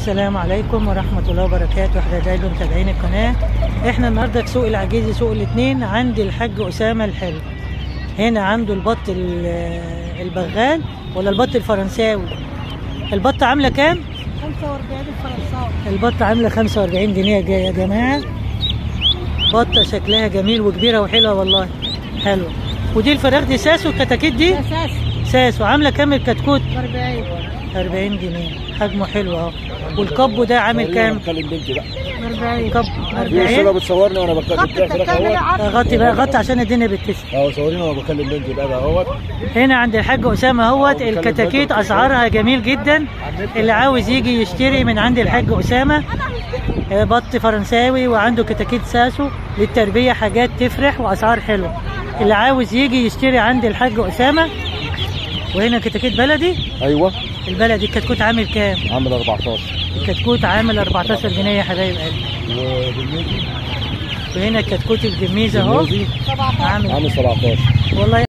السلام عليكم ورحمة الله وبركاته. احنا دايما متابعين القناة. احنا النهاردة في سوق العجيزي، سوق الاثنين، عند الحاج أسامة الحلو. هنا عنده البط البغال ولا البط الفرنساوي. البط عاملة كام؟ 45 الفرنساوي. البط عاملة 45 جنيه يا جماعة. بطة شكلها جميل وكبيرة وحلوة والله، حلوة. ودي الفراخ دي ساسو، الكتاكيت دي ساسو عاملة كام الكتكوت؟ 40 جنيه، حجمه حلو اهو. والكبو ده عامل كام؟ بكلم بنتي بقى. 40. كب في 40. صورة بتصورني وانا بتكلم غطي بقى، غطي عشان الدنيا بتكشف. صوريني وانا بكلم بنتي بقى اهوت. هنا عند الحاج أسامة اهوت. الكتاكيت اسعارها جميل جدا. اللي عاوز يجي يشتري من عند الحاج أسامة بط فرنساوي، وعنده كتاكيت ساسو للتربية، حاجات تفرح واسعار حلوة. اللي عاوز يجي يشتري عند الحاج أسامة. وهنا كتاكيت بلدي. ايوه البلدي الكتكوت عامل كام؟ عامل 14. الكتكوت عامل 14 جنيه يا حبايب قلبي. وبالنسبه وهنا الكتكوت الجميز اهو عامل 17 والله.